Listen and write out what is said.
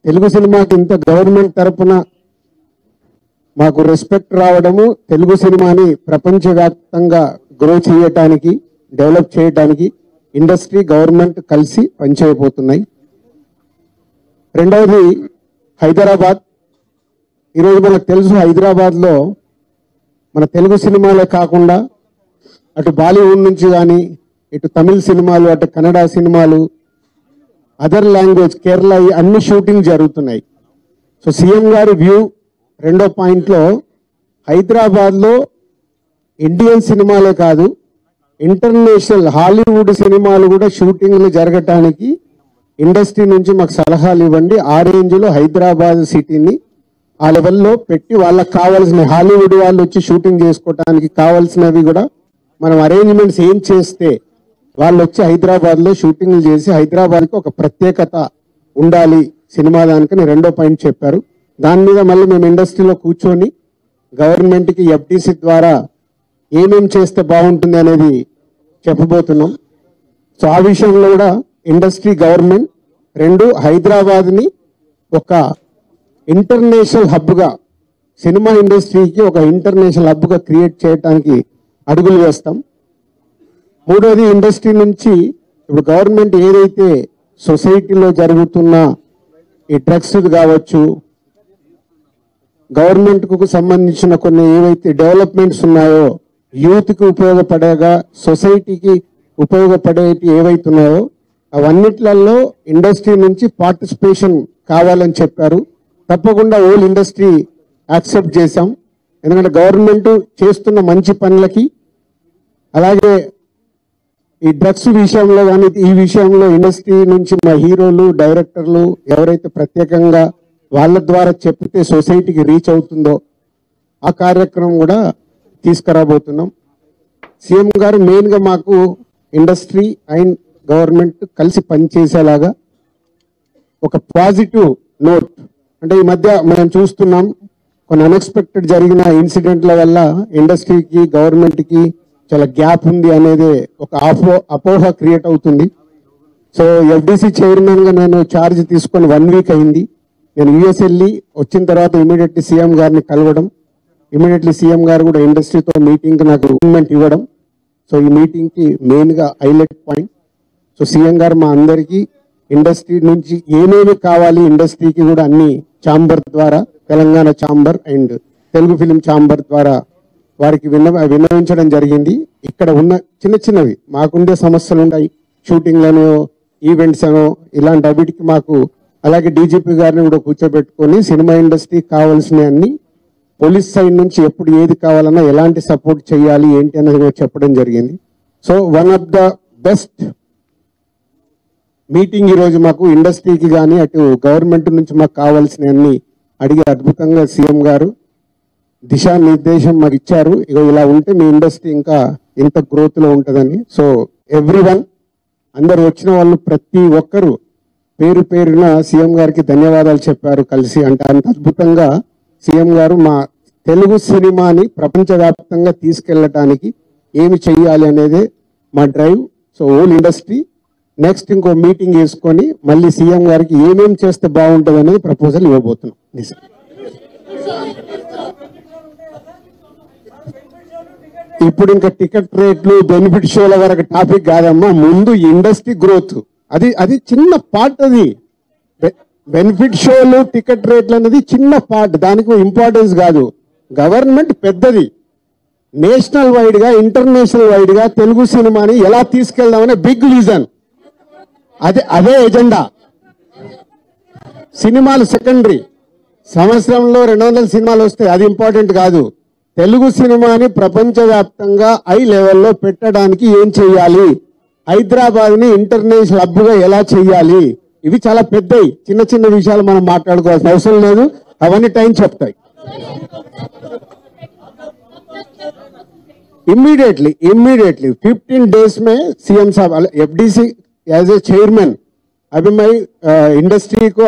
తెలుగు సినిమాకి ఇంత గవర్నమెంట్ తరపున మాకు రెస్పెక్ట్ రావడము, తెలుగు సినిమాని ప్రపంచవ్యాప్తంగా గ్రో చేయడానికి, డెవలప్ చేయడానికి ఇండస్ట్రీ గవర్నమెంట్ కలిసి పనిచేయబోతున్నాయి. రెండవది హైదరాబాద్. ఈరోజు మనకు తెలుసు, హైదరాబాద్లో మన తెలుగు సినిమాలే కాకుండా అటు బాలీవుడ్ నుంచి కానీ, ఇటు తమిళ సినిమాలు, అటు కన్నడ సినిమాలు, అదర్ లాంగ్వేజ్, కేరళ, అన్ని షూటింగ్ జరుగుతున్నాయి. సో సీఎం గారి వ్యూ రెండో పాయింట్లో, హైదరాబాద్లో ఇండియన్ సినిమాలే కాదు, ఇంటర్నేషనల్ హాలీవుడ్ సినిమాలు కూడా షూటింగ్లు జరగటానికి ఇండస్ట్రీ నుంచి మాకు సలహాలు ఇవ్వండి. ఆ రేంజ్లో హైదరాబాద్ సిటీని ఆ లెవెల్లో పెట్టి వాళ్ళకి కావాల్సిన, హాలీవుడ్ వాళ్ళు వచ్చి షూటింగ్ చేసుకోవటానికి కావాల్సినవి కూడా మనం అరేంజ్మెంట్స్ ఏం చేస్తే వాళ్ళు వచ్చి హైదరాబాద్లో షూటింగ్లు చేసి హైదరాబాద్కి ఒక ప్రత్యేకత ఉండాలి సినిమా దానికని రెండో పాయింట్ చెప్పారు. దాని మీద మళ్ళీ మేము ఇండస్ట్రీలో కూర్చొని గవర్నమెంట్కి ఎఫ్టీసీ ద్వారా ఏమేం చేస్తే బాగుంటుంది అనేది చెప్పబోతున్నాం. సో ఆ విషయంలో కూడా ఇండస్ట్రీ, గవర్నమెంట్ రెండు హైదరాబాద్ని ఒక ఇంటర్నేషనల్ హబ్గా, సినిమా ఇండస్ట్రీకి ఒక ఇంటర్నేషనల్ హబ్గా క్రియేట్ చేయడానికి అడుగులు వేస్తాం. మూడోది, ఇండస్ట్రీ నుంచి ఇప్పుడు గవర్నమెంట్ ఏదైతే సొసైటీలో జరుగుతున్న ఈ డ్రగ్స్ కావచ్చు, గవర్నమెంట్కు సంబంధించిన కొన్ని ఏవైతే డెవలప్మెంట్స్ ఉన్నాయో, యూత్కి ఉపయోగపడేగా, సొసైటీకి ఉపయోగపడేవి ఏవైతే ఉన్నాయో అవన్నిట్లలో ఇండస్ట్రీ నుంచి పార్టిసిపేషన్ కావాలని చెప్పారు. తప్పకుండా ఓల్ ఇండస్ట్రీ యాక్సెప్ట్ చేశాం. ఎందుకంటే గవర్నమెంట్ చేస్తున్న మంచి పనులకి, అలాగే ఈ డ్రగ్స్ విషయంలో కానీ ఈ విషయంలో ఇండస్ట్రీ నుంచి మా హీరోలు, డైరెక్టర్లు ఎవరైతే ప్రత్యేకంగా వాళ్ళ ద్వారా చెప్తే సొసైటీకి రీచ్ అవుతుందో ఆ కార్యక్రమం కూడా తీసుకురాబోతున్నాం. సీఎం గారు మెయిన్గా మాకు ఇండస్ట్రీ అండ్ గవర్నమెంట్ కలిసి పనిచేసేలాగా ఒక పాజిటివ్ నోట్, అంటే ఈ మధ్య మనం చూస్తున్నాం కొన్ని అన్ఎక్స్పెక్టెడ్ జరిగిన ఇన్సిడెంట్ల వల్ల ఇండస్ట్రీకి, గవర్నమెంట్కి చాలా గ్యాప్ ఉంది అనేది ఒక అపోహ క్రియేట్ అవుతుంది. సో ఎఫ్డీసీ చైర్మన్గా నేను ఛార్జ్ తీసుకొని 1 వీక్ అయింది. నేను యూఎస్ వెళ్ళి వచ్చిన తర్వాత ఇమీడియట్లీ సీఎం గారిని కలవడం, ఇమీడియట్లీ సీఎం గారు కూడా ఇండస్ట్రీతో మీటింగ్కి నాకు గవర్నమెంట్ ఇవ్వడం. సో ఈ మీటింగ్కి మెయిన్గా హైలైట్ పాయింట్. సో సీఎం గారు మా అందరికీ ఇండస్ట్రీ నుంచి ఏమేమి కావాలి, ఇండస్ట్రీకి కూడా అన్ని ఛాంబర్ ద్వారా, Telangana chamber and Telugu film chamber ద్వారా వారికి విన్నవించడం జరిగింది. ఇక్కడ ఉన్న చిన్న చిన్నవి మాకుండే సమస్యలు ఉన్నాయి, షూటింగ్లను, ఈవెంట్స్ అనో ఇలాంటి అవిటికి మాకు, అలాగే డీజీపీ గారిని కూడా కూర్చోబెట్టుకొని సినిమా ఇండస్ట్రీకి కావాల్సిన అన్ని, పోలీస్ సైడ్ నుంచి ఎప్పుడు ఏది కావాలన్నా ఎలాంటి సపోర్ట్ చేయాలి ఏంటి అనేది కూడా చెప్పడం జరిగింది. So one of the best meeting ఈరోజు మాకు ఇండస్ట్రీకి కానీ అటు గవర్నమెంట్ నుంచి మాకు కావాల్సిన అన్ని అడిగి అద్భుతంగా సీఎం గారు దిశానిర్దేశం మాకు ఇచ్చారు. ఇక ఇలా ఉంటే మీ ఇండస్ట్రీ ఇంకా ఇంత గ్రోత్లో ఉంటుందని. సో ఎవ్రీవన్, అందరు వచ్చిన వాళ్ళు ప్రతి ఒక్కరు పేరు పేరున సీఎం గారికి ధన్యవాదాలు చెప్పారు కలిసి. అంటే అంత అద్భుతంగా సీఎం గారు మా తెలుగు సినిమాని ప్రపంచవ్యాప్తంగా తీసుకెళ్ళటానికి ఏమి చెయ్యాలి అనేది మా drive. So all industry next ఇంకో మీటింగ్ వేసుకొని మళ్ళీ సీఎం గారికి ఏమేం చేస్తే బాగుంటుంది అనేది ప్రపోజల్ ఇవ్వబోతున్నాం. ఇప్పుడు ఇంకా టికెట్ రేట్లు, బెనిఫిట్ షోల వరకు టాపిక్ కాదమ్మా, ముందు ఇండస్ట్రీ గ్రోత్ అది చిన్న పార్ట్. అది బెనిఫిట్ షోలు, టికెట్ రేట్లు అనేది చిన్న పార్ట్, దానికి ఇంపార్టెన్స్ కాదు. గవర్నమెంట్ పెద్దది, నేషనల్ వైడ్ గా, ఇంటర్నేషనల్ వైడ్ గా తెలుగు సినిమాని ఎలా తీసుకెళ్దామనే బిగ్ విజన్, అదే ఎజెండా. సినిమాలు సెకండరీ, సంవత్సరంలో 200 సినిమాలు వస్తాయి, అది ఇంపార్టెంట్ కాదు. తెలుగు సినిమాని ప్రపంచవ్యాప్తంగా హై లెవెల్లో పెట్టడానికి ఏం చేయాలి, హైదరాబాద్ ని ఇంటర్నేషనల్ హబ్గా ఎలా చేయాలి, ఇవి చాలా పెద్దవి. చిన్న చిన్న విషయాలు మనం మాట్లాడుకోవాల్సిన అవసరం లేదు, అవన్నీ టైం చెప్తాయి. इमीडिएटली 15 days में सीएम साहब एफडीसी एज ए चेयरमैन, अभी मैं इंडस्ट्री को